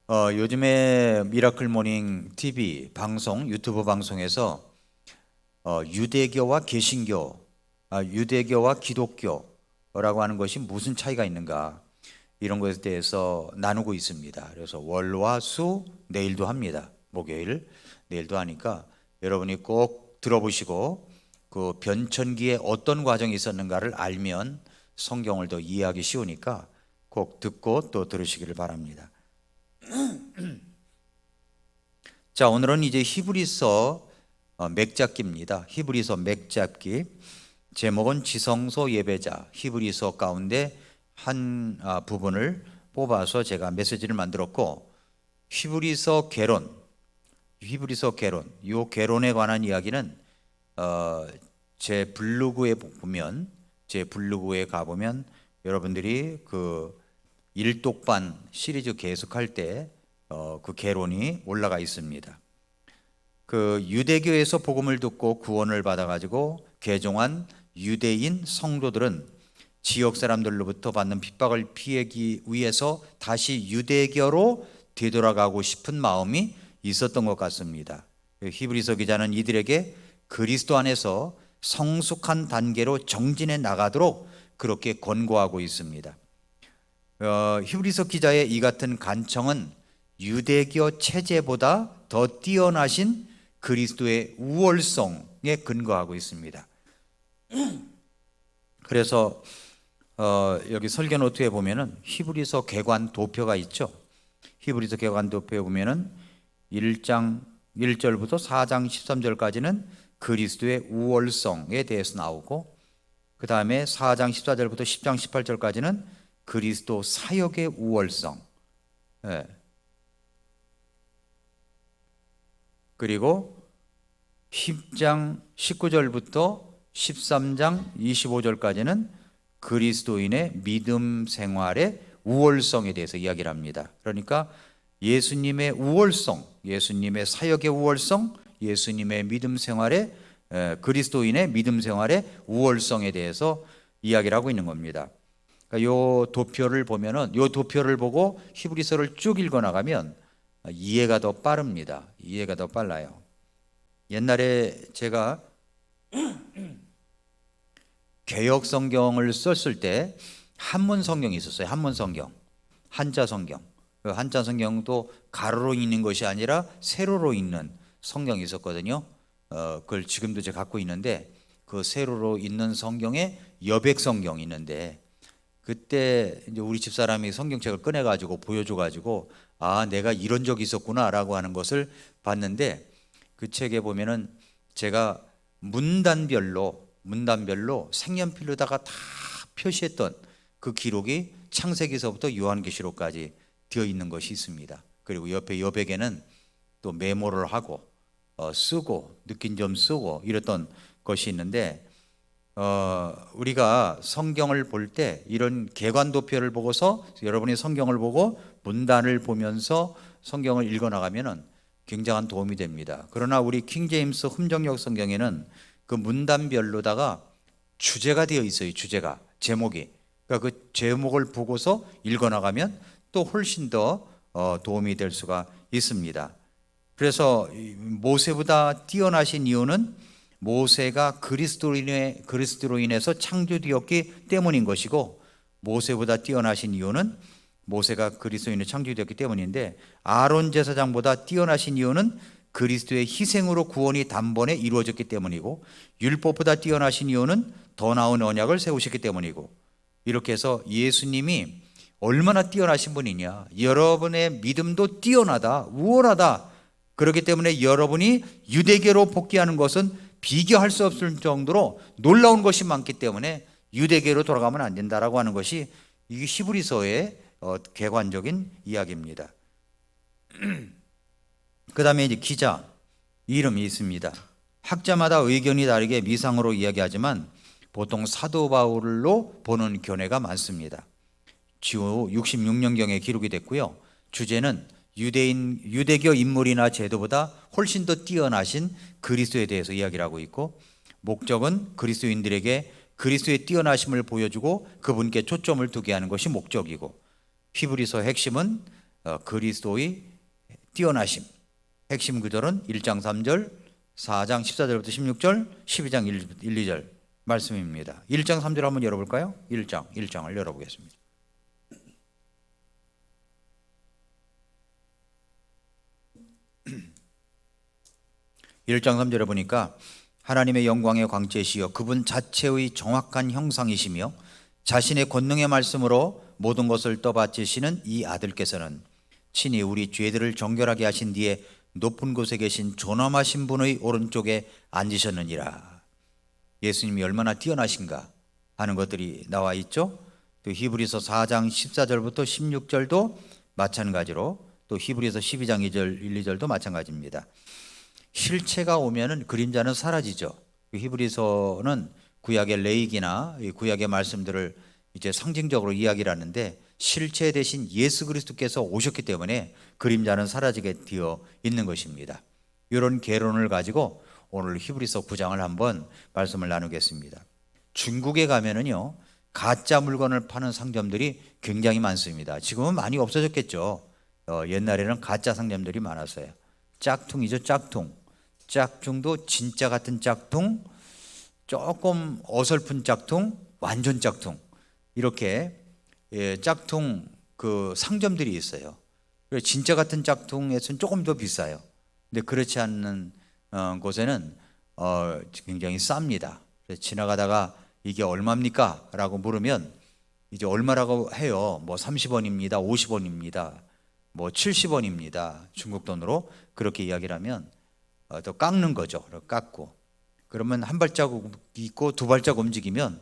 요즘에 미라클 모닝 TV 방송, 유튜브 방송에서 유대교와 개신교, 유대교와 기독교라고 하는 것이 무슨 차이가 있는가, 이런 것에 대해서 나누고 있습니다. 그래서 월, 화, 수, 내일도 합니다. 목요일, 내일도 하니까 여러분이 꼭 들어보시고 그 변천기에 어떤 과정이 있었는가를 알면 성경을 더 이해하기 쉬우니까 꼭 듣고 또 들으시기를 바랍니다. 자, 오늘은 이제 히브리서 맥잡기입니다. 히브리서 맥잡기. 제목은 지성소 예배자. 히브리서 가운데 한 부분을 뽑아서 제가 메시지를 만들었고, 히브리서 개론, 이 개론에 관한 이야기는 제 블로그에 가보면 여러분들이 그 일독반 시리즈 계속할 때 그 개론이 올라가 있습니다. 그 유대교에서 복음을 듣고 구원을 받아가지고 개종한 유대인 성도들은 지역 사람들로부터 받는 핍박을 피하기 위해서 다시 유대교로 되돌아가고 싶은 마음이 있었던 것 같습니다. 히브리서 기자는 이들에게 그리스도 안에서 성숙한 단계로 정진해 나가도록 그렇게 권고하고 있습니다. 히브리서 기자의 이 같은 간청은 유대교 체제보다 더 뛰어나신 그리스도의 우월성에 근거하고 있습니다. 그래서 여기 설교 노트에 보면은 히브리서 개관 도표가 있죠. 히브리서 개관 도표에 보면은 1장 1절부터 4장 13절까지는 그리스도의 우월성에 대해서 나오고, 그 다음에 4장 14절부터 10장 18절까지는 그리스도 사역의 우월성, 그리고 10장 19절부터 13장 25절까지는 그리스도인의 믿음 생활의 우월성에 대해서 이야기를 합니다. 그러니까 예수님의 우월성, 예수님의 사역의 우월성, 예수님의 믿음 생활의 그리스도인의 믿음 생활의 우월성에 대해서 이야기를 하고 있는 겁니다. 그러니까 요 도표를 보면은, 요 도표를 보고 히브리서를 쭉 읽어 나가면 이해가 더 빠릅니다. 이해가 더 빨라요. 옛날에 제가 개역 성경을 썼을 때 한문 성경이 있었어요. 한문 성경, 한자 성경. 그 한자 성경도 가로로 읽는 것이 아니라 세로로 읽는 성경이 있었거든요. 그걸 지금도 제가 갖고 있는데, 그 세로로 읽는 성경에 여백 성경이 있는데, 그때 이제 우리 집사람이 성경책을 꺼내가지고 보여줘가지고, 아, 내가 이런 적이 있었구나라고 하는 것을 봤는데, 그 책에 보면은 제가 문단별로 색연필로다가 다 표시했던 그 기록이 창세기서부터 요한계시록까지 되어 있는 것이 있습니다. 그리고 옆에 여백에는 또 메모를 하고 쓰고 느낀 점 쓰고 이랬던 것이 있는데, 우리가 성경을 볼 때 이런 개관도표를 보고서 여러분이 성경을 보고 문단을 보면서 성경을 읽어 나가면은 굉장한 도움이 됩니다. 그러나 우리 킹제임스 흠정역 성경에는 그 문단별로다가 주제가 되어 있어요. 주제가, 제목이. 그러니까 그 제목을 보고서 읽어 나가면 또 훨씬 더 도움이 될 수가 있습니다. 그래서 모세보다 뛰어나신 이유는 모세가 그리스도로 인해서 창조되었기 때문인 것이고, 모세보다 뛰어나신 이유는 모세가 그리스도인에 창조되었기 때문인데, 아론 제사장보다 뛰어나신 이유는 그리스도의 희생으로 구원이 단번에 이루어졌기 때문이고, 율법보다 뛰어나신 이유는 더 나은 언약을 세우셨기 때문이고, 이렇게 해서 예수님이 얼마나 뛰어나신 분이냐, 여러분의 믿음도 뛰어나다, 우월하다, 그렇기 때문에 여러분이 유대교로 복귀하는 것은 비교할 수 없을 정도로 놀라운 것이 많기 때문에 유대교로 돌아가면 안 된다라고 하는 것이 이 히브리서의 개관적인 이야기입니다. 그 다음에 이제 기자 이름이 있습니다. 학자마다 의견이 다르게 미상으로 이야기하지만 보통 사도 바울로 보는 견해가 많습니다. 주요 66년경에 기록이 됐고요. 주제는 유대교 인물이나 제도보다 훨씬 더 뛰어나신 그리스도에 대해서 이야기를 하고 있고, 목적은 그리스도인들에게 그리스도의 뛰어나심을 보여주고 그분께 초점을 두게 하는 것이 목적이고, 히브리서 핵심은 그리스도의 뛰어나심. 핵심 구절은 1장 3절, 4장 14절부터 16절, 12장 1, 2절 말씀입니다. 1장 3절 한번 열어볼까요? 1장을 열어보겠습니다. (1장 3절에) 보니까 하나님의 영광의 광채시여 그분 자체의 정확한 형상이시며 자신의 권능의 말씀으로 모든 것을 떠받치시는 이 아들께서는 친히 우리 죄들을 정결하게 하신 뒤에 높은 곳에 계신 존엄하신 분의 오른쪽에 앉으셨느니라. 예수님이 얼마나 뛰어나신가 하는 것들이 나와 있죠. 또 히브리서 4장 14절부터 16절도 마찬가지로, 또 히브리서 12장 2절 1, 2절도 마찬가지입니다. 실체가 오면은 그림자는 사라지죠. 히브리서는 구약의 레이기나 구약의 말씀들을 이제 상징적으로 이야기를 하는데, 실체 대신 예수 그리스도께서 오셨기 때문에 그림자는 사라지게 되어 있는 것입니다. 이런 개론을 가지고 오늘 히브리서 9장을 한번 말씀을 나누겠습니다. 중국에 가면은요, 가짜 물건을 파는 상점들이 굉장히 많습니다. 지금은 많이 없어졌겠죠. 옛날에는 가짜 상점들이 많았어요. 짝퉁이죠, 짝퉁. 짝퉁도 진짜 같은 짝퉁, 조금 어설픈 짝퉁, 완전 짝퉁, 이렇게 짝퉁 그 상점들이 있어요. 진짜 같은 짝퉁에서는 조금 더 비싸요. 근데 그렇지 않는 곳에는 굉장히 쌉니다. 그래서 지나가다가 이게 얼마입니까? 라고 물으면 이제 얼마라고 해요. 뭐 30원입니다. 50원입니다. 뭐 70원입니다. 중국 돈으로 그렇게 이야기를 하면 또 깎는 거죠. 깎고. 그러면 한 발자국 있고 두 발자국 움직이면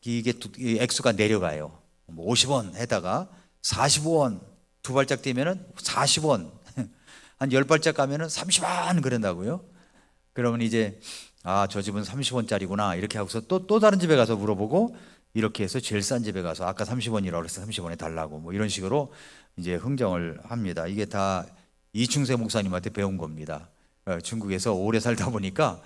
이게 액수가 내려가요. 뭐 50원 해다가 45원, 두 발짝 뛰면은 40원, 한 10발짝 가면은 30원 그런다고요. 그러면 이제 저 집은 30원짜리구나 이렇게 하고서 또 다른 집에 가서 물어보고, 이렇게 해서 제일 싼 집에 가서 아까 30원이라고 그래서 30원에 달라고 뭐 이런 식으로 이제 흥정을 합니다. 이게 다 이충세 목사님한테 배운 겁니다. 중국에서 오래 살다 보니까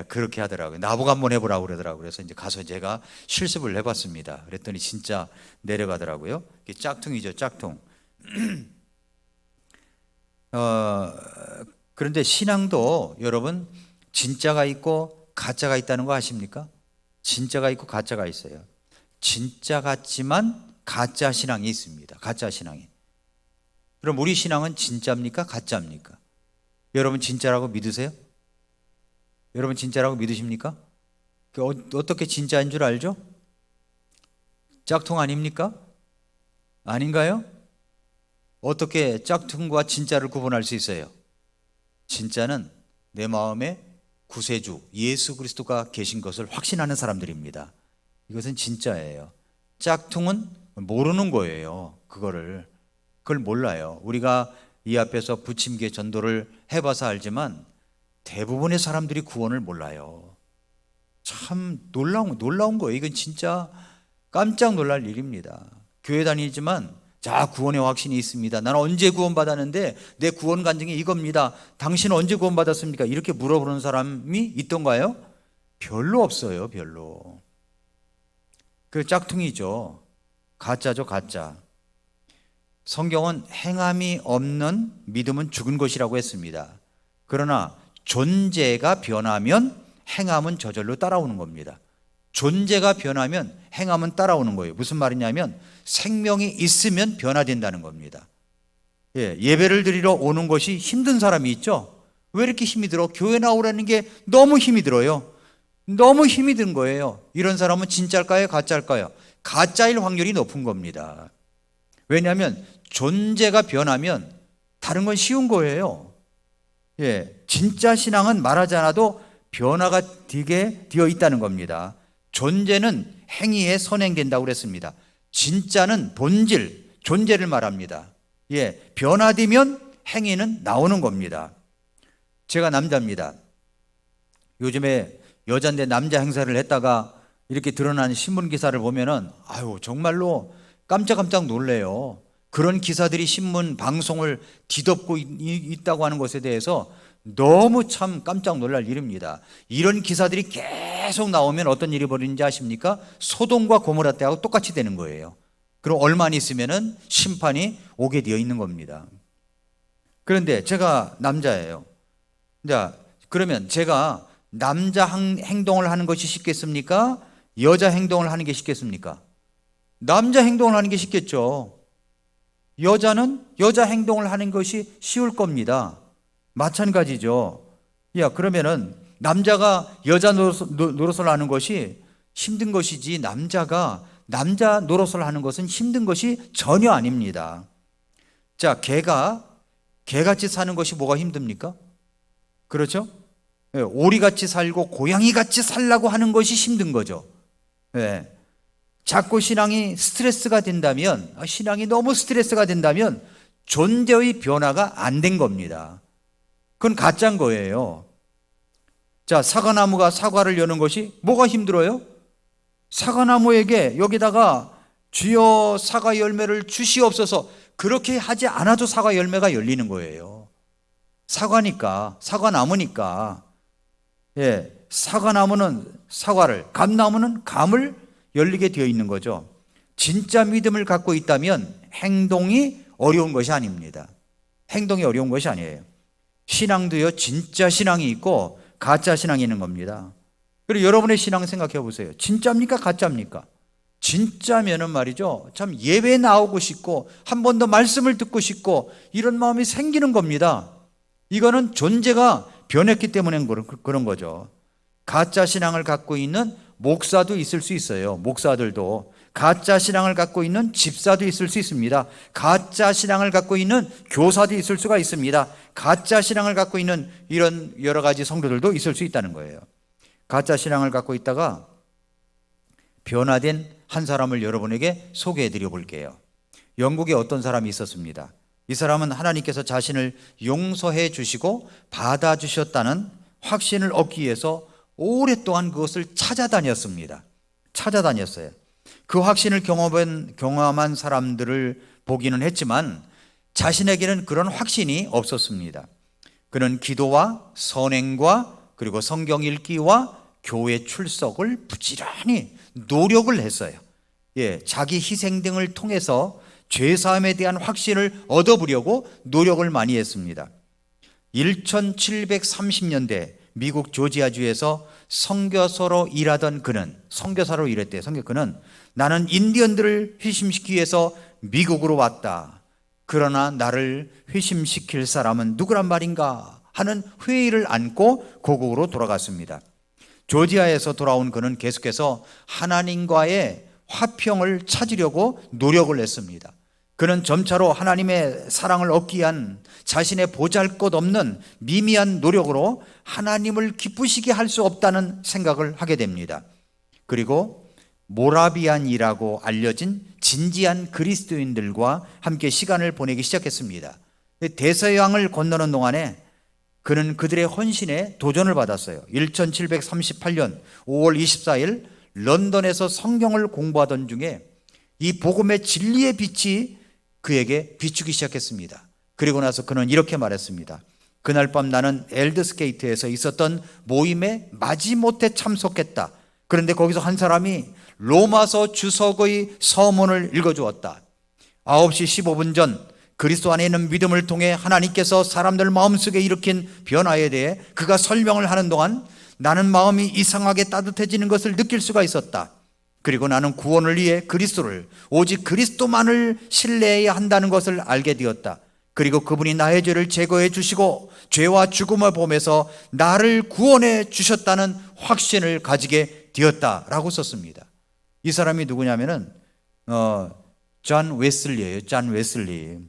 그렇게 하더라고요. 나보고 한번 해보라고 그러더라고요. 그래서 이제 가서 제가 실습을 해봤습니다. 그랬더니 진짜 내려가더라고요. 이게 짝퉁이죠, 짝퉁. 그런데 신앙도 여러분 진짜가 있고 가짜가 있다는 거 아십니까? 진짜가 있고 가짜가 있어요. 진짜 같지만 가짜 신앙이 있습니다. 가짜 신앙이. 그럼 우리 신앙은 진짜입니까? 가짜입니까? 여러분 진짜라고 믿으세요? 여러분 진짜라고 믿으십니까? 어떻게 진짜인 줄 알죠? 짝퉁 아닙니까? 아닌가요? 어떻게 짝퉁과 진짜를 구분할 수 있어요? 진짜는 내 마음에 구세주 예수 그리스도가 계신 것을 확신하는 사람들입니다. 이것은 진짜예요. 짝퉁은 모르는 거예요. 그걸 몰라요. 우리가 이 앞에서 부침개 전도를 해봐서 알지만 대부분의 사람들이 구원을 몰라요. 참 놀라운 거예요. 이건 진짜 깜짝 놀랄 일입니다. 교회 다니지만 자, 구원의 확신이 있습니다. 나는 언제 구원받았는데 내 구원 간증이 이겁니다. 당신은 언제 구원받았습니까? 이렇게 물어보는 사람이 있던가요? 별로 없어요. 별로. 그 짝퉁이죠. 가짜죠, 가짜. 성경은 행함이 없는 믿음은 죽은 것이라고 했습니다. 그러나 존재가 변하면 행함은 저절로 따라오는 겁니다. 존재가 변하면 행함은 따라오는 거예요. 무슨 말이냐면 생명이 있으면 변화된다는 겁니다. 예배를 드리러 오는 것이 힘든 사람이 있죠. 왜 이렇게 힘이 들어? 교회 나오라는 게 너무 힘이 들어요. 너무 힘이 든 거예요. 이런 사람은 진짜일까요? 가짜일까요? 가짜일 확률이 높은 겁니다. 왜냐하면 존재가 변하면 다른 건 쉬운 거예요. 진짜 신앙은 말하지 않아도 변화가 되게 되어 있다는 겁니다. 존재는 행위에 선행된다고 그랬습니다. 진짜는 본질, 존재를 말합니다. 변화되면 행위는 나오는 겁니다. 제가 남자입니다. 요즘에 여자인데 남자 행사를 했다가 이렇게 드러난 신문 기사를 보면은 정말로 깜짝깜짝 놀래요. 그런 기사들이 신문 방송을 뒤덮고 있다고 하는 것에 대해서 너무 참 깜짝 놀랄 일입니다. 이런 기사들이 계속 나오면 어떤 일이 벌어지는지 아십니까? 소돔과 고모라 때하고 똑같이 되는 거예요. 그럼 얼마 있으면은 심판이 오게 되어 있는 겁니다. 그런데 제가 남자예요. 자, 그러면 제가 남자 행동을 하는 것이 쉽겠습니까? 여자 행동을 하는 게 쉽겠습니까? 남자 행동을 하는 게 쉽겠죠. 여자는 여자 행동을 하는 것이 쉬울 겁니다. 마찬가지죠. 야, 그러면은 남자가 여자 노릇을 하는 것이 힘든 것이지 남자가 남자 노릇을 하는 것은 힘든 것이 전혀 아닙니다. 자, 개같이 사는 것이 뭐가 힘듭니까? 그렇죠? 예, 오리같이 살고 고양이같이 살라고 하는 것이 힘든 거죠. 예. 자꾸 신앙이 스트레스가 된다면, 신앙이 너무 스트레스가 된다면 존재의 변화가 안 된 겁니다. 그건 가짜인 거예요. 자, 사과나무가 사과를 여는 것이 뭐가 힘들어요? 사과나무에게 여기다가 주여 사과 열매를 주시옵소서 그렇게 하지 않아도 사과 열매가 열리는 거예요. 사과니까, 사과나무니까. 예, 사과나무는 사과를, 감나무는 감을 열리게 되어 있는 거죠. 진짜 믿음을 갖고 있다면 행동이 어려운 것이 아닙니다. 행동이 어려운 것이 아니에요. 신앙도요, 진짜 신앙이 있고 가짜 신앙이 있는 겁니다. 그리고 여러분의 신앙 생각해 보세요. 진짜입니까? 가짜입니까? 진짜면은 말이죠, 참 예배에 나오고 싶고 한 번 더 말씀을 듣고 싶고 이런 마음이 생기는 겁니다. 이거는 존재가 변했기 때문에 그런 거죠. 가짜 신앙을 갖고 있는 목사도 있을 수 있어요. 목사들도. 가짜 신앙을 갖고 있는 집사도 있을 수 있습니다. 가짜 신앙을 갖고 있는 교사도 있을 수가 있습니다. 가짜 신앙을 갖고 있는 이런 여러 가지 성도들도 있을 수 있다는 거예요. 가짜 신앙을 갖고 있다가 변화된 한 사람을 여러분에게 소개해 드려 볼게요. 영국에 어떤 사람이 있었습니다. 이 사람은 하나님께서 자신을 용서해 주시고 받아주셨다는 확신을 얻기 위해서 오랫동안 그것을 찾아다녔습니다. 찾아다녔어요. 그 확신을 경험한 사람들을 보기는 했지만 자신에게는 그런 확신이 없었습니다. 그는 기도와 선행과 그리고 성경 읽기와 교회 출석을 부지런히 노력을 했어요. 예, 자기 희생 등을 통해서 죄사함에 대한 확신을 얻어보려고 노력을 많이 했습니다. 1730년대 미국 조지아주에서 선교사로 일하던 그는, 선교사로 일했대요. 그는 나는 인디언들을 회심시키기 위해서 미국으로 왔다. 그러나 나를 회심시킬 사람은 누구란 말인가 하는 회의를 안고 고국으로 돌아갔습니다. 조지아에서 돌아온 그는 계속해서 하나님과의 화평을 찾으려고 노력을 했습니다. 그는 점차로 하나님의 사랑을 얻기 위한 자신의 보잘것없는 미미한 노력으로 하나님을 기쁘시게 할 수 없다는 생각을 하게 됩니다. 그리고 모라비안이라고 알려진 진지한 그리스도인들과 함께 시간을 보내기 시작했습니다. 대서양을 건너는 동안에 그는 그들의 헌신에 도전을 받았어요. 1738년 5월 24일 런던에서 성경을 공부하던 중에 이 복음의 진리의 빛이 그에게 비추기 시작했습니다. 그리고 나서 그는 이렇게 말했습니다. 그날 밤 나는 엘드스게이트에서 있었던 모임에 마지못해 참석했다. 그런데 거기서 한 사람이 로마서 주석의 서문을 읽어주었다. 9시 15분 전 그리스도 안에 있는 믿음을 통해 하나님께서 사람들 마음속에 일으킨 변화에 대해 그가 설명을 하는 동안 나는 마음이 이상하게 따뜻해지는 것을 느낄 수가 있었다. 그리고 나는 구원을 위해 그리스도를 오직 그리스도만을 신뢰해야 한다는 것을 알게 되었다. 그리고 그분이 나의 죄를 제거해 주시고 죄와 죽음을 보면서 나를 구원해 주셨다는 확신을 가지게 되었다라고 썼습니다. 이 사람이 누구냐면은 존 웨슬리예요. 존 웨슬리.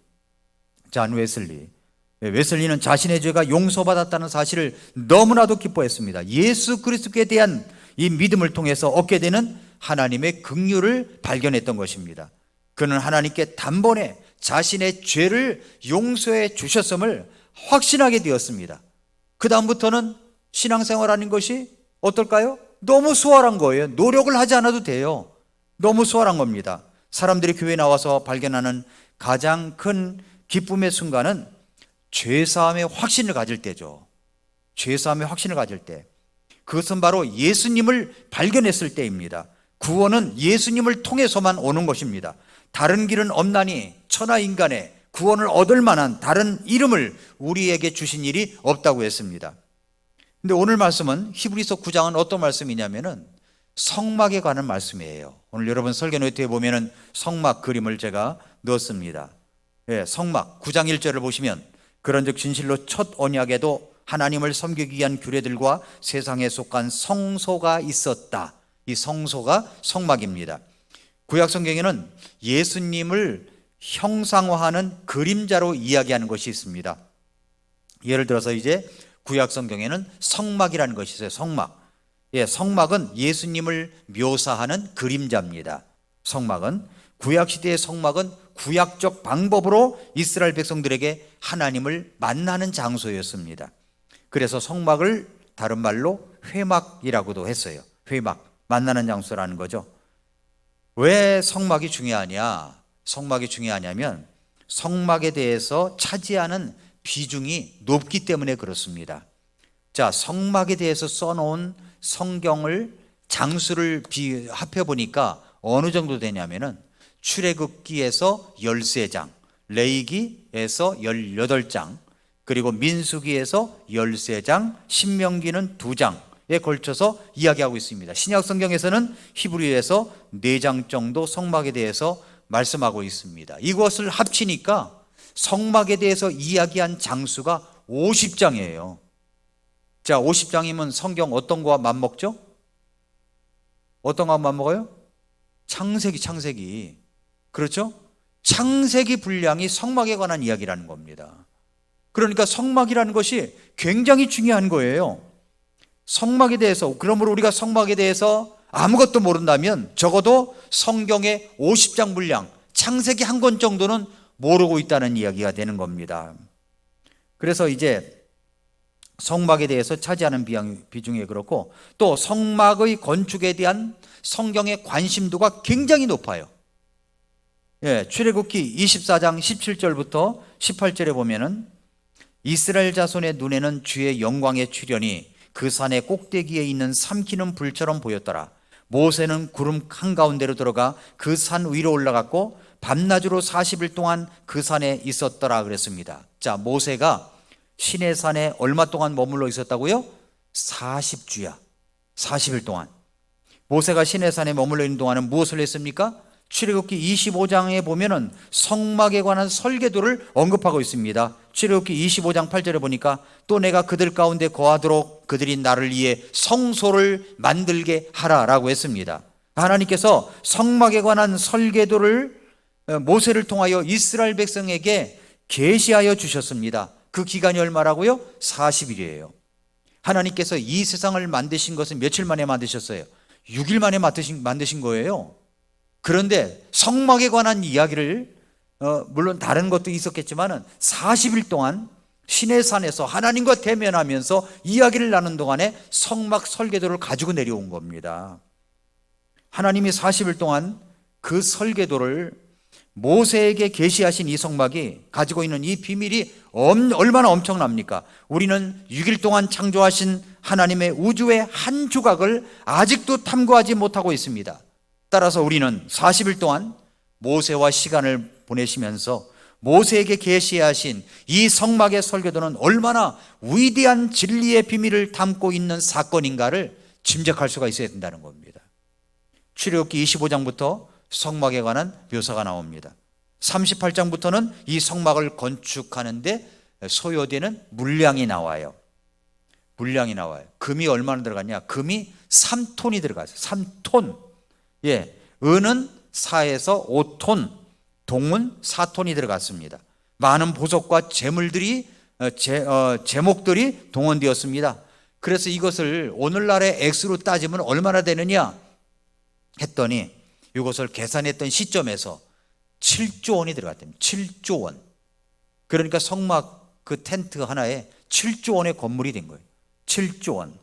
웨슬리는 자신의 죄가 용서받았다는 사실을 너무나도 기뻐했습니다. 예수 그리스도에 대한 이 믿음을 통해서 얻게 되는 하나님의 긍휼을 발견했던 것입니다. 그는 하나님께 단번에 자신의 죄를 용서해 주셨음을 확신하게 되었습니다. 그 다음부터는 신앙생활하는 것이 어떨까요? 너무 수월한 거예요. 노력을 하지 않아도 돼요. 너무 수월한 겁니다. 사람들이 교회에 나와서 발견하는 가장 큰 기쁨의 순간은 죄사함의 확신을 가질 때죠. 죄사함의 확신을 가질 때. 그것은 바로 예수님을 발견했을 때입니다. 구원은 예수님을 통해서만 오는 것입니다. 다른 길은 없나니 천하 인간의 구원을 얻을 만한 다른 이름을 우리에게 주신 일이 없다고 했습니다. 근데 오늘 말씀은 히브리서 9장은 어떤 말씀이냐면은 성막에 관한 말씀이에요. 오늘 여러분 설교 노트에 보면은 성막 그림을 제가 넣었습니다. 예, 성막 9장 1절을 보시면 그런즉 진실로 첫 언약에도 하나님을 섬기기 위한 규례들과 세상에 속한 성소가 있었다. 이 성소가 성막입니다. 구약 성경에는 예수님을 형상화하는 그림자로 이야기하는 것이 있습니다. 예를 들어서 이제 구약 성경에는 성막이라는 것이 있어요. 성막. 예, 성막은 예수님을 묘사하는 그림자입니다. 성막은 구약 시대의 성막은 구약적 방법으로 이스라엘 백성들에게 하나님을 만나는 장소였습니다. 그래서 성막을 다른 말로 회막이라고도 했어요. 회막, 만나는 장소라는 거죠. 왜 성막이 중요하냐? 성막이 중요하냐면 성막에 대해서 차지하는 비중이 높기 때문에 그렇습니다. 자, 성막에 대해서 써놓은 성경을 장수를 합해 보니까 어느 정도 되냐면은 출애굽기에서 13장, 레위기에서 18장, 그리고 민수기에서 13장, 신명기는 2장에 걸쳐서 이야기하고 있습니다. 신약 성경에서는 히브리에서 4장 정도 성막에 대해서 말씀하고 있습니다. 이것을 합치니까 성막에 대해서 이야기한 장수가 50장이에요. 자, 50장이면 성경 어떤 거와 맞먹죠? 어떤 거와 맞먹어요? 창세기. 그렇죠? 창세기 분량이 성막에 관한 이야기라는 겁니다. 그러니까 성막이라는 것이 굉장히 중요한 거예요. 성막에 대해서, 그러므로 우리가 성막에 대해서 아무것도 모른다면 적어도 성경의 50장 분량, 창세기 한 권 정도는 모르고 있다는 이야기가 되는 겁니다. 그래서 이제 성막에 대해서 차지하는 비중이 그렇고, 또 성막의 건축에 대한 성경의 관심도가 굉장히 높아요. 예, 출애굽기 24장 17절부터 18절에 보면은 이스라엘 자손의 눈에는 주의 영광의 출현이 그 산의 꼭대기에 있는 삼키는 불처럼 보였더라. 모세는 구름 한가운데로 들어가 그 산 위로 올라갔고 밤낮으로 40일 동안 그 산에 있었더라 그랬습니다. 자, 모세가 시내산에 얼마 동안 머물러 있었다고요? 40주야. 40일 동안. 모세가 시내산에 머물러 있는 동안은 무엇을 했습니까? 출애굽기 25장에 보면은 성막에 관한 설계도를 언급하고 있습니다. 출애굽기 25장 8절에 보니까 또 내가 그들 가운데 거하도록 그들이 나를 위해 성소를 만들게 하라라고 했습니다. 하나님께서 성막에 관한 설계도를 모세를 통하여 이스라엘 백성에게 계시하여 주셨습니다. 그 기간이 얼마라고요? 40일이에요. 하나님께서 이 세상을 만드신 것은 며칠 만에 만드셨어요? 6일 만에 만드신 거예요. 그런데 성막에 관한 이야기를 물론 다른 것도 있었겠지만 40일 동안 시내산에서 하나님과 대면하면서 이야기를 나눈 동안에 성막 설계도를 가지고 내려온 겁니다. 하나님이 40일 동안 그 설계도를 모세에게 계시하신 이 성막이 가지고 있는 이 비밀이 얼마나 엄청납니까? 우리는 6일 동안 창조하신 하나님의 우주의 한 조각을 아직도 탐구하지 못하고 있습니다. 따라서 우리는 40일 동안 모세와 시간을 보내시면서 모세에게 계시하신 이 성막의 설계도는 얼마나 위대한 진리의 비밀을 담고 있는 사건인가를 짐작할 수가 있어야 된다는 겁니다. 출애굽기 25장부터 성막에 관한 묘사가 나옵니다. 38장부터는 이 성막을 건축하는데 소요되는 물량이 나와요. 금이 얼마나 들어갔냐? 금이 3톤이 들어갔어요. 3톤. 예, 은은 4에서 5톤, 동은 4톤이 들어갔습니다. 많은 보석과 제목들이 동원되었습니다. 그래서 이것을 오늘날의 액수로 따지면 얼마나 되느냐 했더니 이것을 계산했던 시점에서 7조 원이 들어갔답니다. 7조 원. 그러니까 성막 그 텐트 하나에 7조 원의 건물이 된 거예요. 7조 원.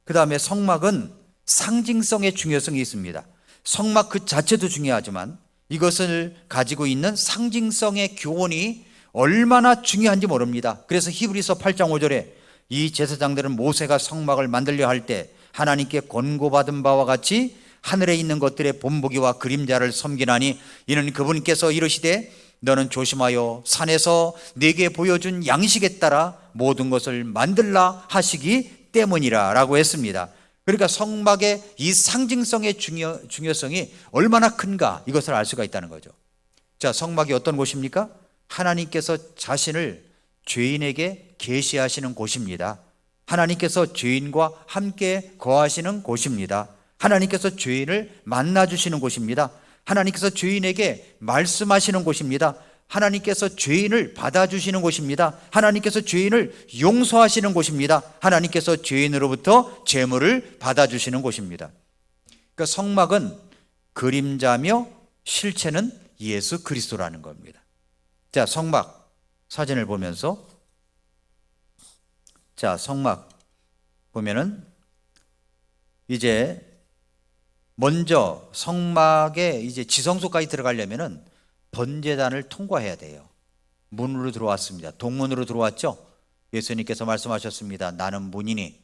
그 다음에 성막은 상징성의 중요성이 있습니다. 성막 그 자체도 중요하지만 이것을 가지고 있는 상징성의 교훈이 얼마나 중요한지 모릅니다. 그래서 히브리서 8장 5절에 이 제사장들은 모세가 성막을 만들려 할 때 하나님께 권고받은 바와 같이 하늘에 있는 것들의 본보기와 그림자를 섬기나니 이는 그분께서 이르시되 너는 조심하여 산에서 네게 보여준 양식에 따라 모든 것을 만들라 하시기 때문이라 라고 했습니다. 그러니까 성막의 이 상징성의 중요성이 얼마나 큰가 이것을 알 수가 있다는 거죠. 자, 성막이 어떤 곳입니까? 하나님께서 자신을 죄인에게 계시하시는 곳입니다. 하나님께서 죄인과 함께 거하시는 곳입니다. 하나님께서 죄인을 만나주시는 곳입니다. 하나님께서 죄인에게 말씀하시는 곳입니다. 하나님께서 죄인을 받아주시는 곳입니다. 하나님께서 죄인을 용서하시는 곳입니다. 하나님께서 죄인으로부터 재물을 받아주시는 곳입니다. 그러니까 성막은 그림자며 실체는 예수 그리스도라는 겁니다. 자, 성막 사진을 보면서, 자, 성막 보면은 이제 먼저 성막에 이제 지성소까지 들어가려면은 번제단을 통과해야 돼요. 문으로 들어왔습니다. 동문으로 들어왔죠. 예수님께서 말씀하셨습니다. 나는 문이니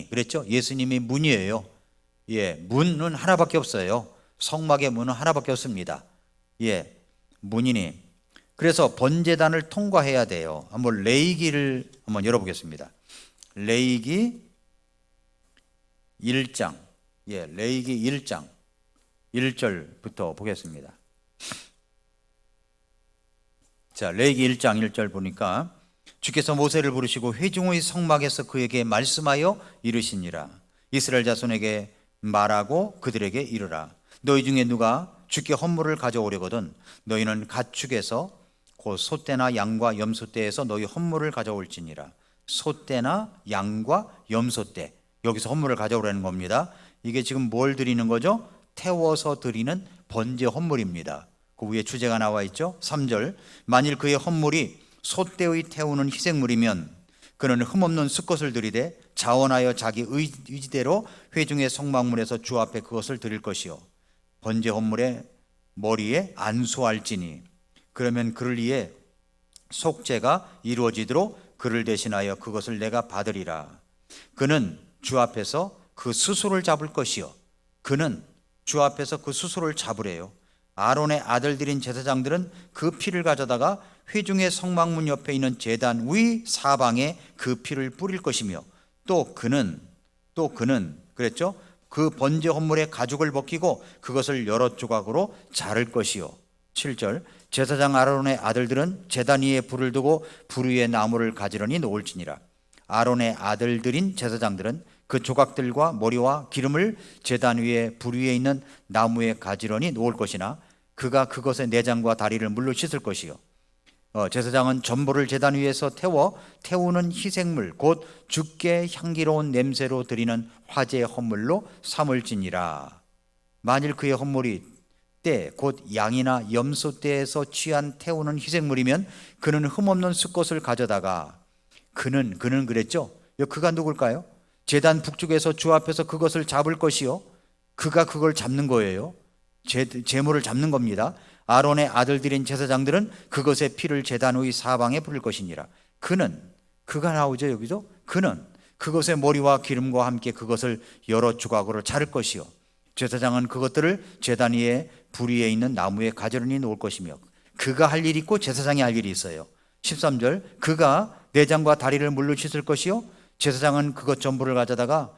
그랬죠. 예수님이 문이에요. 예, 문은 하나밖에 없어요. 성막의 문은 하나밖에 없습니다. 예, 문이니. 그래서 번제단을 통과해야 돼요. 한번 레위기를 한번 열어보겠습니다. 레위기 1장, 예, 레위기 1장 1절부터 보겠습니다. 자, 레위기 1장 1절 보니까 주께서 모세를 부르시고 회중의 성막에서 그에게 말씀하여 이르시니라. 이스라엘 자손에게 말하고 그들에게 이르라. 너희 중에 누가 주께 헌물을 가져오려거든 너희는 가축에서 곧 소떼나 양과 염소떼에서 너희 헌물을 가져올지니라. 소떼나 양과 염소떼, 여기서 헌물을 가져오라는 겁니다. 이게 지금 뭘 드리는 거죠? 태워서 드리는 번제 헌물입니다. 그 위에 주제가 나와 있죠. 3절, 만일 그의 헌물이 소떼의 태우는 희생물이면 그는 흠없는 수컷을 드리되 자원하여 자기 의지대로 회중의 성막문에서 주 앞에 그것을 드릴 것이요 번제 헌물의 머리에 안수할지니 그러면 그를 위해 속죄가 이루어지도록 그를 대신하여 그것을 내가 받으리라. 그는 주 앞에서 그 수소를 잡을 것이요 그는 주 앞에서 그 수소를 잡으래요. 아론의 아들들인 제사장들은 그 피를 가져다가 회중의 성막문 옆에 있는 제단 위 사방에 그 피를 뿌릴 것이며 또 그는 그랬죠? 그 번제 헌물의 가죽을 벗기고 그것을 여러 조각으로 자를 것이요 7절, 제사장 아론의 아들들은 제단 위에 불을 두고 불 위에 나무를 가지런히 놓을지니라. 아론의 아들들인 제사장들은 그 조각들과 머리와 기름을 제단 위에 불 위에 있는 나무에 가지런히 놓을 것이나 그가 그것의 내장과 다리를 물로 씻을 것이요 제사장은 전보를 제단 위에서 태우는 희생물 곧 주께 향기로운 냄새로 드리는 화제 헌물로 삼을지니라. 만일 그의 헌물이 때 곧 양이나 염소 떼에서 취한 태우는 희생물이면 그는 흠없는 수컷을 가져다가 그는 그랬죠. 그가 누굴까요? 제단 북쪽에서 주 앞에서 그것을 잡을 것이요 그가 그걸 잡는 거예요. 제물을 잡는 겁니다. 아론의 아들들인 제사장들은 그것의 피를 제단 의 사방에 뿌릴 것이니라. 그가 나오죠. 여기도 그는 그것의 머리와 기름과 함께 그것을 여러 조각으로 자를 것이요 제사장은 그것들을 제단 위에 불 위에 있는 나무에 가지런히 놓을 것이며 그가 할 일이 있고 제사장이 할 일이 있어요. 13절, 그가 내장과 다리를 물로 씻을 것이요 제사장은 그것 전부를 가져다가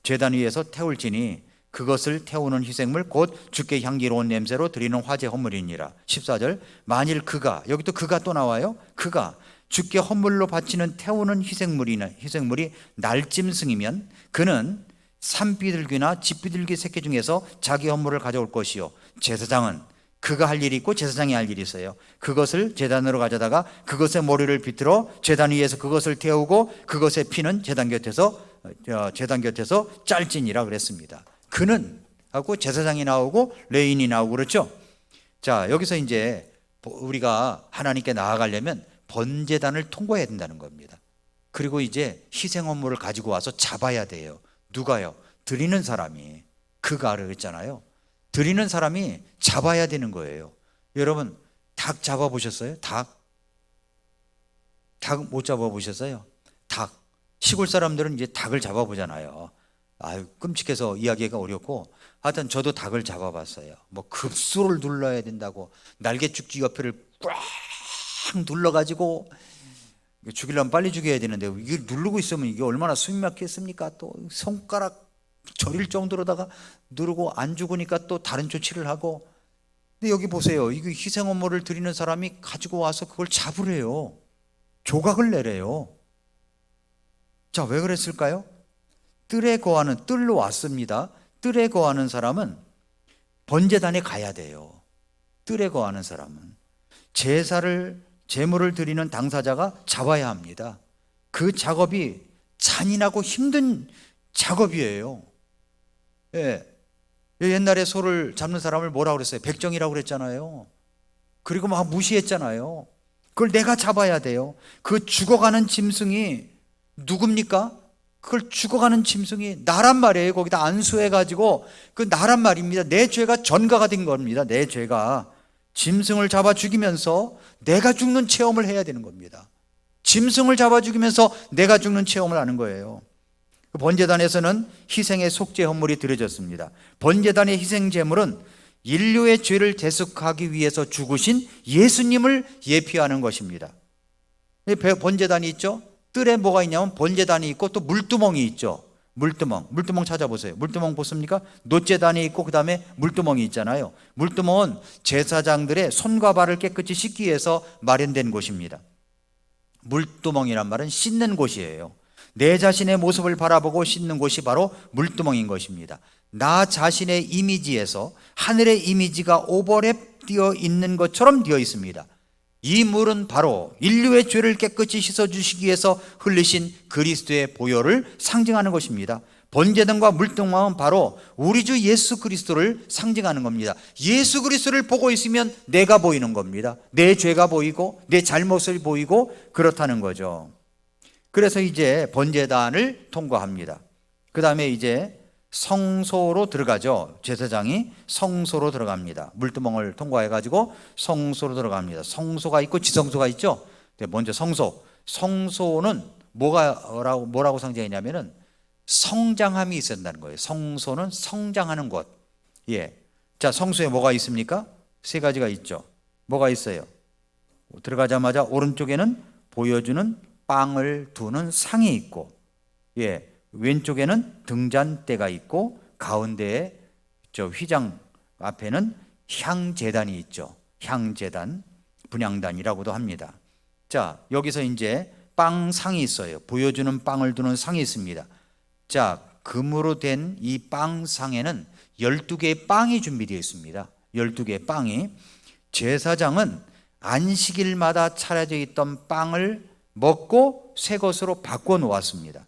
제단 위에서 태울지니 그것을 태우는 희생물 곧 주께 향기로운 냄새로 드리는 화제 헌물이니라. 14절, 만일 여기 또 그가 또 나와요. 그가 주께 헌물로 바치는 태우는 희생물이 날짐승이면 그는 산비둘기나 집비둘기 새끼 중에서 자기 헌물을 가져올 것이요 제사장은 그가 할 일이 있고 제사장이 할 일이 있어요. 그것을 제단으로 가져다가 그것의 머리를 비틀어 제단 위에서 그것을 태우고 그것의 피는 제단 곁에서 짤진이라 그랬습니다. 그는 하고 제사장이 나오고 레인이 나오고 그렇죠. 자, 여기서 이제 우리가 하나님께 나아가려면 번제단을 통과해야 된다는 겁니다. 그리고 이제 희생 헌물을 가지고 와서 잡아야 돼요. 누가요? 드리는 사람이. 그가 그랬잖아요. 드리는 사람이 잡아야 되는 거예요. 여러분, 닭 잡아보셨어요? 닭 못 잡아보셨어요? 닭. 시골 사람들은 이제 닭을 잡아보잖아요. 아유, 끔찍해서 이야기가 어렵고, 하여튼 저도 닭을 잡아봤어요. 뭐 급소를 눌러야 된다고 날개죽지 옆에를 꽉 눌러가지고, 죽이려면 빨리 죽여야 되는데 이게 누르고 있으면 이게 얼마나 숨이 막히겠습니까? 또 손가락 저릴 정도로다가 누르고 안 죽으니까 또 다른 조치를 하고. 근데 여기 보세요. 이거 희생업무를 드리는 사람이 가지고 와서 그걸 잡으래요. 조각을 내래요. 자, 왜 그랬을까요? 뜰로 왔습니다. 뜰에 거하는 사람은 번제단에 가야 돼요. 뜰에 거하는 사람은 제물을 드리는 당사자가 잡아야 합니다. 그 작업이 잔인하고 힘든 작업이에요. 예. 옛날에 소를 잡는 사람을 뭐라고 그랬어요? 백정이라고 그랬잖아요. 그리고 막 무시했잖아요. 그걸 내가 잡아야 돼요. 그 죽어가는 짐승이 누굽니까? 그걸 죽어가는 짐승이 나란 말이에요. 거기다 안수해가지고 그 나란 말입니다. 내 죄가 전가가 된 겁니다. 내 죄가. 짐승을 잡아 죽이면서 내가 죽는 체험을 해야 되는 겁니다. 짐승을 잡아 죽이면서 내가 죽는 체험을 하는 거예요. 번제단에서는 희생의 속죄 헌물이 드려졌습니다. 번제단의 희생 제물은 인류의 죄를 대속하기 위해서 죽으신 예수님을 예표하는 것입니다. 번제단이 있죠. 뜰에 뭐가 있냐면 번제단이 있고 또 물두멍이 있죠. 물두멍 찾아보세요. 물두멍 보십니까? 놋제단이 있고 그 다음에 물두멍이 있잖아요. 물두멍은 제사장들의 손과 발을 깨끗이 씻기 위해서 마련된 곳입니다. 물두멍이란 말은 씻는 곳이에요. 내 자신의 모습을 바라보고 씻는 곳이 바로 물두멍인 것입니다. 나 자신의 이미지에서 하늘의 이미지가 오버랩 되어 있는 것처럼 되어 있습니다. 이 물은 바로 인류의 죄를 깨끗이 씻어주시기 위해서 흘리신 그리스도의 보혈을 상징하는 것입니다. 번제단과 물두멍은 바로 우리 주 예수 그리스도를 상징하는 겁니다. 예수 그리스도를 보고 있으면 내가 보이는 겁니다. 내 죄가 보이고 내 잘못을 보이고 그렇다는 거죠. 그래서 이제 번제단을 통과합니다. 그 다음에 이제 성소로 들어가죠. 제사장이 성소로 들어갑니다. 물두멍을 통과해가지고 성소로 들어갑니다. 성소가 있고 지성소가 있죠. 먼저 성소는 뭐라고 상징하냐면은 성장함이 있었다는 거예요. 성소는 성장하는 곳. 예. 자, 성소에 뭐가 있습니까? 세 가지가 있죠. 뭐가 있어요? 들어가자마자 오른쪽에는 보여주는 빵을 두는 상이 있고, 예, 왼쪽에는 등잔대가 있고, 가운데에 저 휘장 앞에는 향제단이 있죠. 향제단, 분향단이라고도 합니다. 자, 여기서 이제 빵상이 있어요. 보여주는 빵을 두는 상이 있습니다. 자, 금으로 된 이 빵상에는 12개의 빵이 준비되어 있습니다. 12개의 빵이. 제사장은 안식일마다 차려져 있던 빵을 먹고 새 것으로 바꿔 놓았습니다.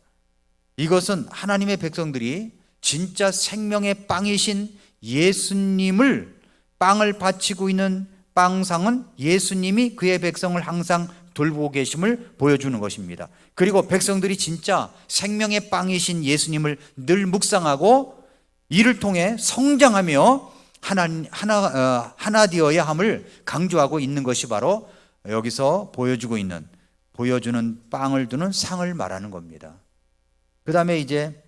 이것은 하나님의 백성들이 진짜 생명의 빵이신 예수님을 빵을 바치고 있는 빵상은 예수님이 그의 백성을 항상 돌보고 계심을 보여주는 것입니다. 그리고 백성들이 진짜 생명의 빵이신 예수님을 늘 묵상하고 이를 통해 성장하며 하나 되어야 함을 강조하고 있는 것이 바로 여기서 보여주는 빵을 두는 상을 말하는 겁니다. 그 다음에 이제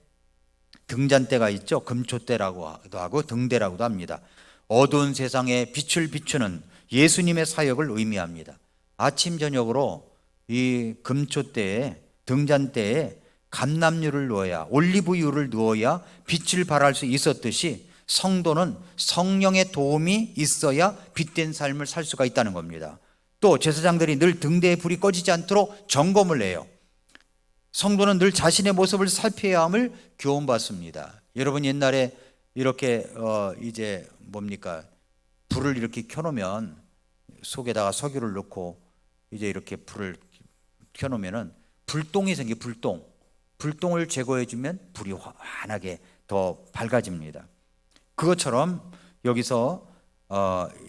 등잔대가 있죠. 금촛대라고도 하고 등대라고도 합니다. 어두운 세상에 빛을 비추는 예수님의 사역을 의미합니다. 아침 저녁으로 이 금촛대에 등잔대에 감람유를 넣어야, 올리브유를 넣어야 빛을 발할 수 있었듯이 성도는 성령의 도움이 있어야 빛된 삶을 살 수가 있다는 겁니다. 또 제사장들이 늘 등대에 불이 꺼지지 않도록 점검을 해요. 성도는 늘 자신의 모습을 살펴야 함을 교훈받습니다. 여러분 옛날에 이렇게 이제 불을 이렇게 켜놓으면 속에다가 석유를 넣고 이제 이렇게 불을 켜놓으면은 불똥이 생겨. 불똥을 제거해주면 불이 환하게 더 밝아집니다. 그것처럼 여기서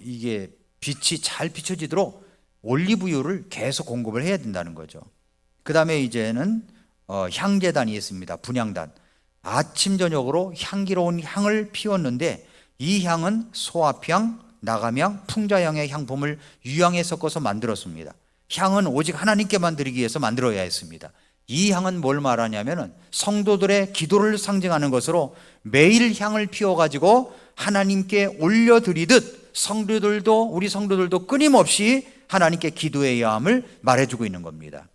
이게 빛이 잘 비춰지도록 올리브유를 계속 공급을 해야 된다는 거죠. 그 다음에 이제는 향제단이 있습니다. 분향단. 아침 저녁으로 향기로운 향을 피웠는데 이 향은 소합향, 나감향, 풍자향의 향품을 유향에 섞어서 만들었습니다. 향은 오직 하나님께만 드리기 위해서 만들어야 했습니다. 이 향은 뭘 말하냐면은 성도들의 기도를 상징하는 것으로 매일 향을 피워가지고 하나님께 올려드리듯 우리 성도들도 끊임없이 하나님께 기도해야 함을 말해주고 있는 겁니다.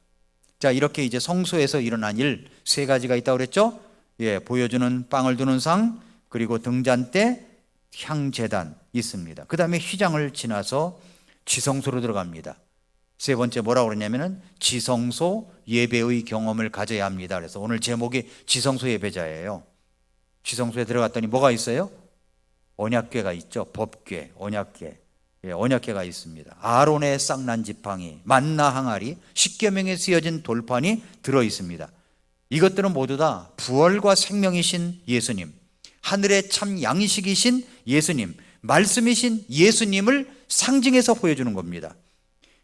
자, 이렇게 이제 성소에서 일어난 일 세 가지가 있다고 그랬죠? 예, 보여주는 빵을 두는 상, 그리고 등잔대, 향제단 있습니다. 그 다음에 휘장을 지나서 지성소로 들어갑니다. 세 번째 뭐라고 그러냐면은 지성소 예배의 경험을 가져야 합니다. 그래서 오늘 제목이 지성소 예배자예요. 지성소에 들어갔더니 뭐가 있어요? 언약궤가 있죠. 법궤, 언약궤. 예, 언약궤가 있습니다. 아론의 쌍난 지팡이, 만나 항아리, 십계명에 쓰여진 돌판이 들어 있습니다. 이것들은 모두 다 부활과 생명이신 예수님, 하늘의 참 양식이신 예수님, 말씀이신 예수님을 상징해서 보여주는 겁니다.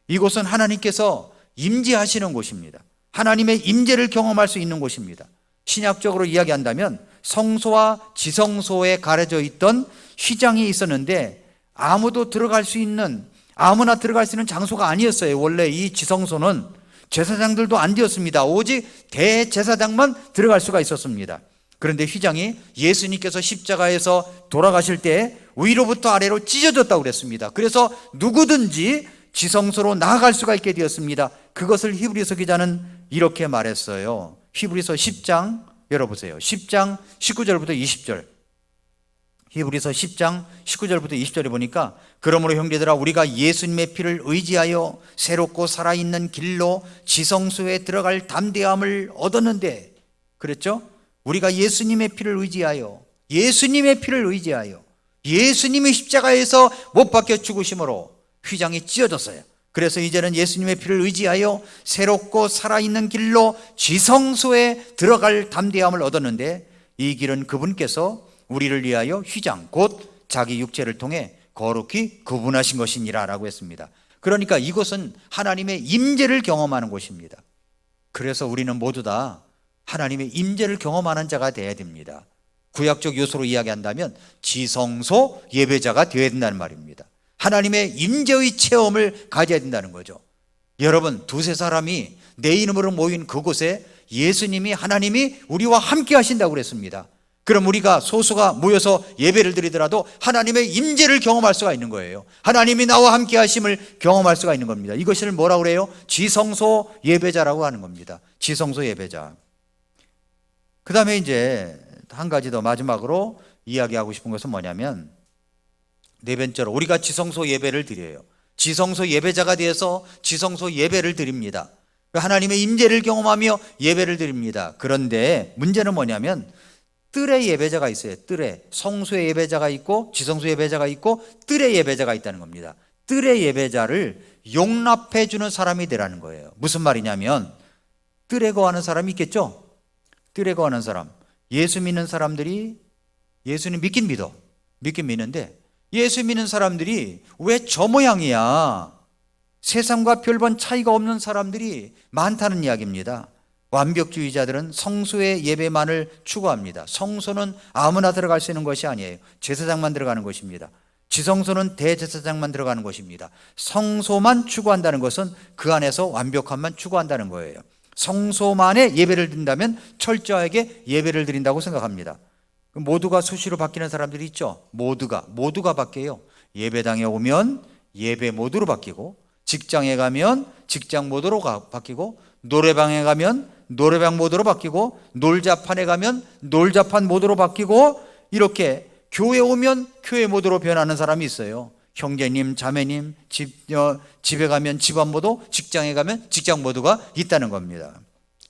이곳은 하나님께서 임재하시는 곳입니다. 하나님의 임재를 경험할 수 있는 곳입니다. 신약적으로 이야기한다면 성소와 지성소에 가려져 있던 휘장이 있었는데 아무나 들어갈 수 있는 장소가 아니었어요. 원래 이 지성소는 제사장들도 안 되었습니다. 오직 대제사장만 들어갈 수가 있었습니다. 그런데 휘장이 예수님께서 십자가에서 돌아가실 때 위로부터 아래로 찢어졌다고 그랬습니다. 그래서 누구든지 지성소로 나아갈 수가 있게 되었습니다. 그것을 히브리서 기자는 이렇게 말했어요. 히브리서 10장 열어보세요. 10장 19절부터 20절. 히브리서 10장 19절부터 20절에 보니까 그러므로 형제들아 우리가 예수님의 피를 의지하여 새롭고 살아있는 길로 지성소에 들어갈 담대함을 얻었는데, 그랬죠? 우리가 예수님의 피를 의지하여 예수님의 십자가에서 못 박혀 죽으심으로 휘장이 찢어졌어요. 그래서 이제는 예수님의 피를 의지하여 새롭고 살아있는 길로 지성소에 들어갈 담대함을 얻었는데, 이 길은 그분께서 우리를 위하여 휘장 곧 자기 육체를 통해 거룩히 구분하신 것이니라 라고 했습니다. 그러니까 이곳은 하나님의 임재를 경험하는 곳입니다. 그래서 우리는 모두 다 하나님의 임재를 경험하는 자가 되어야 됩니다. 구약적 요소로 이야기한다면 지성소 예배자가 되어야 된다는 말입니다. 하나님의 임재의 체험을 가져야 된다는 거죠. 여러분, 두세 사람이 내 이름으로 모인 그곳에 하나님이 우리와 함께 하신다고 그랬습니다. 그럼 우리가 소수가 모여서 예배를 드리더라도 하나님의 임재를 경험할 수가 있는 거예요. 하나님이 나와 함께 하심을 경험할 수가 있는 겁니다. 이것을 뭐라고 그래요? 지성소 예배자라고 하는 겁니다. 지성소 예배자. 그 다음에 이제 한 가지 더 마지막으로 이야기하고 싶은 것은 뭐냐면, 네 번째로 우리가 지성소 예배를 드려요. 지성소 예배자가 되어서 지성소 예배를 드립니다. 하나님의 임재를 경험하며 예배를 드립니다. 그런데 문제는 뭐냐면 뜰의 예배자가 있어요. 뜰에 성소의 예배자가 있고 지성소 예배자가 있고 뜰의 예배자가 있다는 겁니다. 뜰의 예배자를 용납해 주는 사람이 되라는 거예요. 무슨 말이냐면 뜰에 거하는 사람이 있겠죠. 뜰에 거하는 사람, 예수 믿는 사람들이 예수님 믿긴 믿는데 예수 믿는 사람들이 왜 저 모양이야? 세상과 별반 차이가 없는 사람들이 많다는 이야기입니다. 완벽주의자들은 성소의 예배만을 추구합니다. 성소는 아무나 들어갈 수 있는 것이 아니에요. 제사장만 들어가는 것입니다. 지성소는 대제사장만 들어가는 것입니다. 성소만 추구한다는 것은 그 안에서 완벽함만 추구한다는 거예요. 성소만에 예배를 드린다면 철저하게 예배를 드린다고 생각합니다. 모두가 수시로 바뀌는 사람들이 있죠. 모두가 바뀌어요. 예배당에 오면 예배 모드로 바뀌고, 직장에 가면 직장 모드로 바뀌고, 노래방에 가면 노래방 모드로 바뀌고, 놀자판에 가면 놀자판 모드로 바뀌고, 이렇게 교회 오면 교회 모드로 변하는 사람이 있어요. 형제님, 자매님, 집에 가면 집안 모드, 직장에 가면 직장 모드가 있다는 겁니다.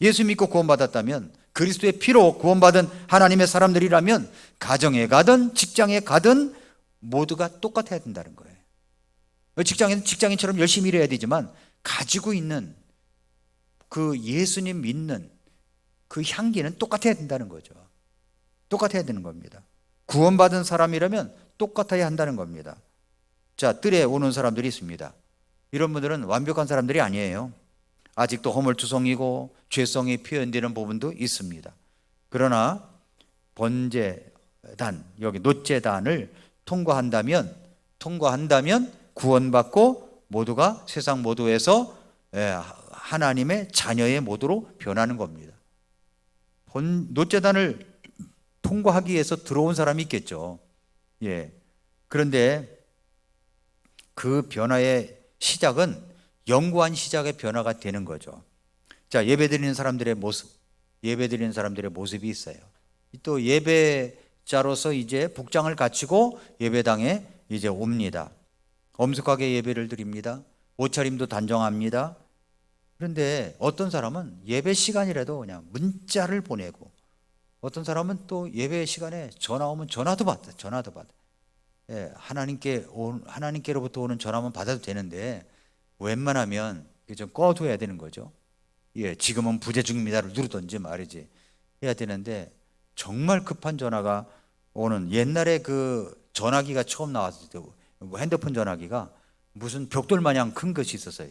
예수 믿고 구원받았다면, 그리스도의 피로 구원받은 하나님의 사람들이라면 가정에 가든 직장에 가든 모두가 똑같아야 된다는 거예요. 직장에는 직장인처럼 열심히 일해야 되지만 가지고 있는 그 예수님 믿는 그 향기는 똑같아야 된다는 거죠. 똑같아야 되는 겁니다. 구원받은 사람이라면 똑같아야 한다는 겁니다. 자, 뜰에 오는 사람들이 있습니다. 이런 분들은 완벽한 사람들이 아니에요. 아직도 허물투성이고 죄성이 표현되는 부분도 있습니다. 그러나 번제단, 여기 놋제단을 통과한다면 구원받고 모두가 세상 모두에서 하나님의 자녀의 모드로 변하는 겁니다. 노제단을 통과하기 위해서 들어온 사람이 있겠죠. 예. 그런데 그 변화의 시작은 영구한 시작의 변화가 되는 거죠. 자, 예배드리는 사람들의 모습이 있어요. 또 예배자로서 이제 복장을 갖추고 예배당에 이제 옵니다. 엄숙하게 예배를 드립니다. 옷차림도 단정합니다. 그런데 어떤 사람은 예배 시간이라도 그냥 문자를 보내고, 어떤 사람은 또 예배 시간에 전화 오면 전화도 받아. 예, 하나님께로부터 오는 전화만 받아도 되는데 웬만하면 좀 꺼둬야 되는 거죠. 예, 지금은 부재 중입니다를 누르든지 말이지 해야 되는데, 정말 급한 전화가 오는, 옛날에 그 전화기가 처음 나왔을 때 핸드폰 전화기가 무슨 벽돌 마냥 큰 것이 있었어요.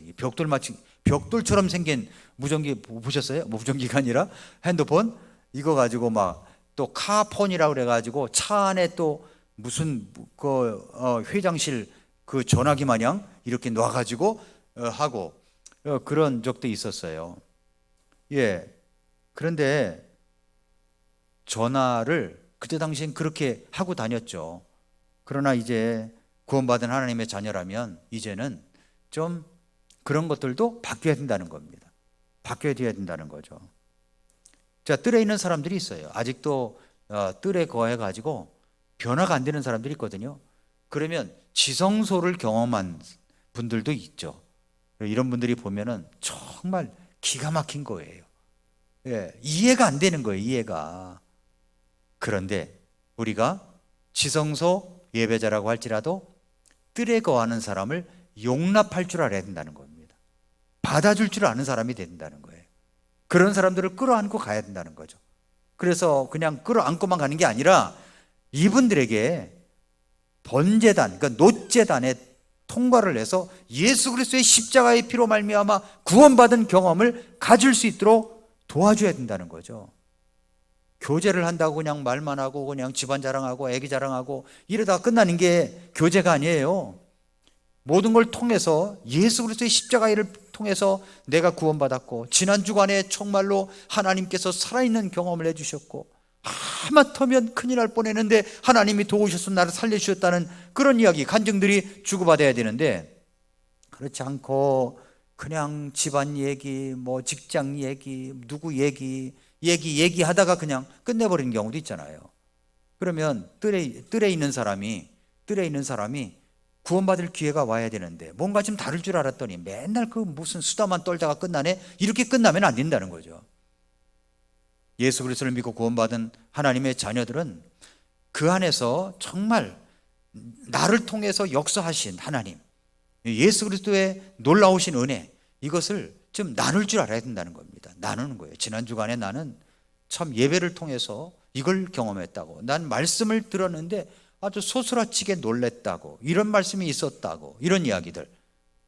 벽돌처럼 생긴 무전기 보셨어요? 무전기가 아니라 핸드폰, 이거 가지고 막 또 카폰이라고 그래가지고 차 안에 또 무슨 회장실 그 전화기 마냥 이렇게 놔가지고 하고 그런 적도 있었어요. 예. 그런데 전화를 그때 당시엔 그렇게 하고 다녔죠. 그러나 이제 구원받은 하나님의 자녀라면 이제는 좀 그런 것들도 바뀌어야 된다는 겁니다. 바뀌어야 된다는 거죠. 자, 뜰에 있는 사람들이 있어요. 아직도 뜰에 거해가지고 변화가 안 되는 사람들이 있거든요. 그러면 지성소를 경험한 분들도 있죠. 이런 분들이 보면은 정말 기가 막힌 거예요. 예, 이해가 안 되는 거예요, 이해가. 그런데 우리가 지성소 예배자라고 할지라도 뜰에 거하는 사람을 용납할 줄 알아야 된다는 겁니다. 받아줄 줄 아는 사람이 된다는 거예요. 그런 사람들을 끌어안고 가야 된다는 거죠. 그래서 그냥 끌어안고만 가는 게 아니라 이분들에게 번제단, 그러니까 노제단에 통과를 해서 예수 그리스도의 십자가의 피로 말미암아 구원받은 경험을 가질 수 있도록 도와줘야 된다는 거죠. 교제를 한다고 그냥 말만 하고 그냥 집안 자랑하고 애기 자랑하고 이러다가 끝나는 게 교제가 아니에요. 모든 걸 통해서 예수 그리스도의 십자가를 통해서 내가 구원받았고, 지난 주간에 정말로 하나님께서 살아있는 경험을 해주셨고, 하마터면 큰일 날 뻔했는데 하나님이 도우셔서 나를 살려주셨다는 그런 이야기, 간증들이 주고받아야 되는데, 그렇지 않고 그냥 집안 얘기, 뭐 직장 얘기, 누구 얘기하다가 그냥 끝내버리는 경우도 있잖아요. 그러면 뜰에 있는 사람이 구원받을 기회가 와야 되는데 뭔가 좀 다를 줄 알았더니 맨날 그 무슨 수다만 떨다가 끝나네, 이렇게 끝나면 안 된다는 거죠. 예수 그리스도를 믿고 구원받은 하나님의 자녀들은 그 안에서 정말 나를 통해서 역사하신 하나님, 예수 그리스도의 놀라우신 은혜, 이것을 좀 나눌 줄 알아야 된다는 겁니다. 나누는 거예요. 지난 주간에 나는 참 예배를 통해서 이걸 경험했다고, 난 말씀을 들었는데 아주 소스라치게 놀랬다고, 이런 말씀이 있었다고, 이런 이야기들.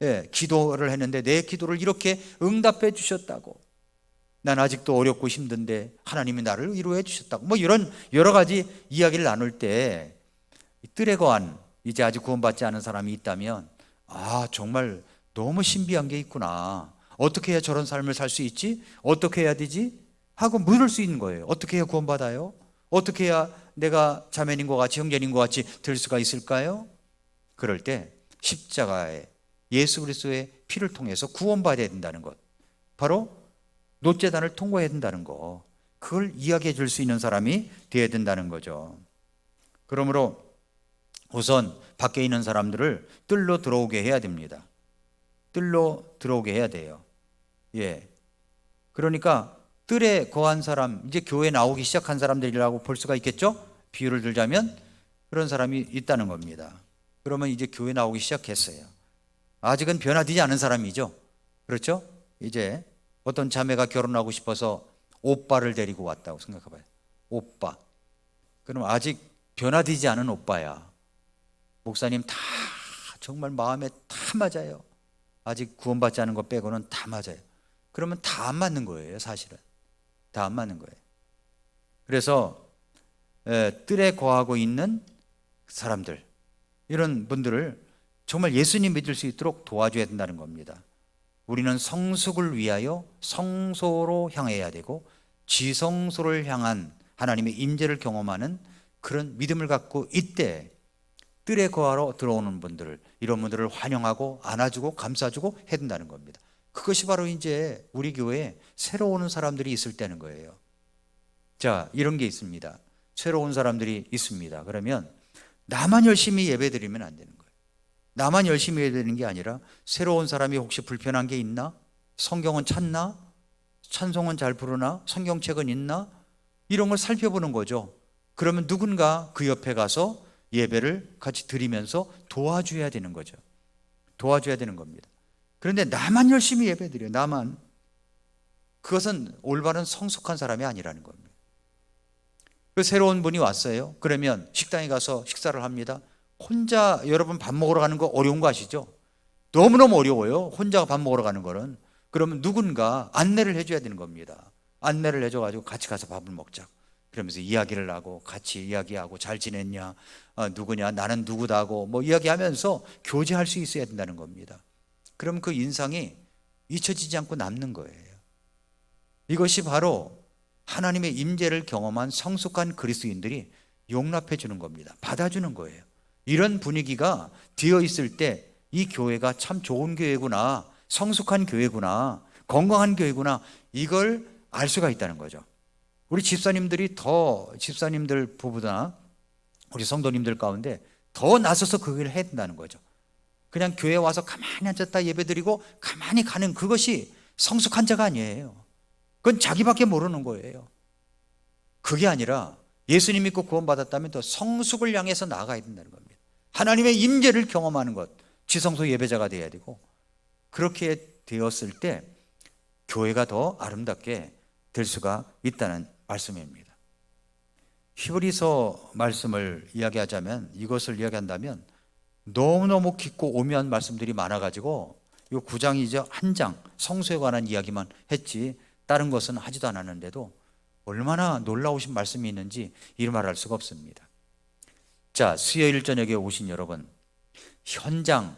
예, 기도를 했는데 내 기도를 이렇게 응답해 주셨다고, 난 아직도 어렵고 힘든데 하나님이 나를 위로해 주셨다고, 뭐 이런 여러 가지 이야기를 나눌 때 뜰에 거한 이제 아직 구원받지 않은 사람이 있다면, 아, 정말 너무 신비한 게 있구나, 어떻게 해야 저런 삶을 살 수 있지? 어떻게 해야 되지? 하고 물을 수 있는 거예요. 어떻게 해야 구원받아요? 어떻게 해야 내가 자매님과 같이, 형제님과 같이 될 수가 있을까요? 그럴 때 십자가에 예수 그리스도의 피를 통해서 구원받아야 된다는 것, 바로 노제단을 통과해야 된다는 것, 그걸 이야기해 줄 수 있는 사람이 되어야 된다는 거죠. 그러므로 우선 밖에 있는 사람들을 뜰로 들어오게 해야 됩니다. 뜰로 들어오게 해야 돼요. 예. 그러니까 뜰에 거한 사람, 이제 교회 나오기 시작한 사람들이라고 볼 수가 있겠죠? 비유를 들자면 그런 사람이 있다는 겁니다. 그러면 이제 교회 나오기 시작했어요. 아직은 변화되지 않은 사람이죠. 그렇죠? 이제 어떤 자매가 결혼하고 싶어서 오빠를 데리고 왔다고 생각해봐요. 오빠. 그럼 아직 변화되지 않은 오빠야. 목사님, 다 정말 마음에 다 맞아요. 아직 구원받지 않은 것 빼고는 다 맞아요. 그러면 다 안 맞는 거예요, 사실은. 다 안 맞는 거예요. 그래서 뜰에 거하고 있는 사람들, 이런 분들을 정말 예수님 믿을 수 있도록 도와줘야 된다는 겁니다. 우리는 성숙을 위하여 성소로 향해야 되고 지성소를 향한 하나님의 임재를 경험하는 그런 믿음을 갖고 이때 뜰에 거하러 들어오는 분들을, 이런 분들을 환영하고 안아주고 감싸주고 해야 된다는 겁니다. 그것이 바로 이제 우리 교회에 새로 오는 사람들이 있을 때는 거예요. 자, 이런 게 있습니다. 새로 온 사람들이 있습니다. 그러면 나만 열심히 예배 드리면 안 되는 거예요. 나만 열심히 해야 되는 게 아니라 새로 온 사람이 혹시 불편한 게 있나? 성경은 찾나? 찬송은 잘 부르나? 성경책은 있나? 이런 걸 살펴보는 거죠. 그러면 누군가 그 옆에 가서 예배를 같이 드리면서 도와줘야 되는 거죠. 도와줘야 되는 겁니다. 그런데 나만 열심히 예배 드려요. 나만. 그것은 올바른 성숙한 사람이 아니라는 겁니다. 그 새로운 분이 왔어요. 그러면 식당에 가서 식사를 합니다. 혼자 여러분 밥 먹으러 가는 거 어려운 거 아시죠? 너무너무 어려워요. 혼자 밥 먹으러 가는 거는. 그러면 누군가 안내를 해줘야 되는 겁니다. 안내를 해줘가지고 같이 가서 밥을 먹자. 그러면서 이야기를 하고 같이 이야기하고 잘 지냈냐, 누구냐, 나는 누구다고 뭐 이야기하면서 교제할 수 있어야 된다는 겁니다. 그럼 그 인상이 잊혀지지 않고 남는 거예요. 이것이 바로 하나님의 임재를 경험한 성숙한 그리스도인들이 용납해 주는 겁니다. 받아주는 거예요. 이런 분위기가 되어 있을 때 이 교회가 참 좋은 교회구나, 성숙한 교회구나, 건강한 교회구나, 이걸 알 수가 있다는 거죠. 우리 집사님들 부부나 우리 성도님들 가운데 더 나서서 그 일을 해야 된다는 거죠. 그냥 교회 와서 가만히 앉았다 예배드리고 가만히 가는 그것이 성숙한 자가 아니에요. 그건 자기밖에 모르는 거예요. 그게 아니라 예수님 믿고 구원받았다면 더 성숙을 향해서 나아가야 된다는 겁니다. 하나님의 임재를 경험하는 것, 지성소 예배자가 되어야 되고, 그렇게 되었을 때 교회가 더 아름답게 될 수가 있다는 말씀입니다. 히브리서 말씀을 이야기하자면, 이것을 이야기한다면 너무너무 깊고 오묘한 말씀들이 많아가지고 이 9장이죠. 한 장 성소에 관한 이야기만 했지 다른 것은 하지도 않았는데도 얼마나 놀라우신 말씀이 있는지 이루 말할 수가 없습니다. 자, 수요일 저녁에 오신 여러분, 현장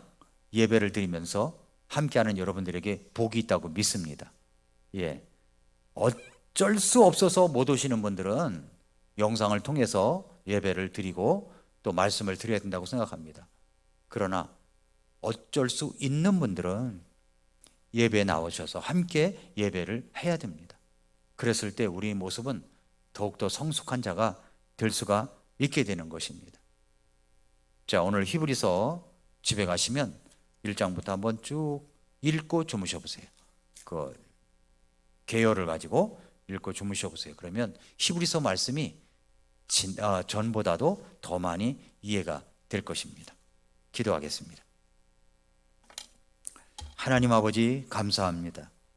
예배를 드리면서 함께하는 여러분들에게 복이 있다고 믿습니다. 예, 어쩔 수 없어서 못 오시는 분들은 영상을 통해서 예배를 드리고 또 말씀을 드려야 된다고 생각합니다. 그러나 어쩔 수 있는 분들은 예배에 나오셔서 함께 예배를 해야 됩니다. 그랬을 때 우리의 모습은 더욱더 성숙한 자가 될 수가 있게 되는 것입니다. 자, 오늘 히브리서 집에 가시면 1장부터 한번 쭉 읽고 주무셔 보세요. 그 계열을 가지고 읽고 주무셔 보세요. 그러면 히브리서 말씀이 전보다도 더 많이 이해가 될 것입니다. 기도하겠습니다. 하나님 아버지 감사합니다.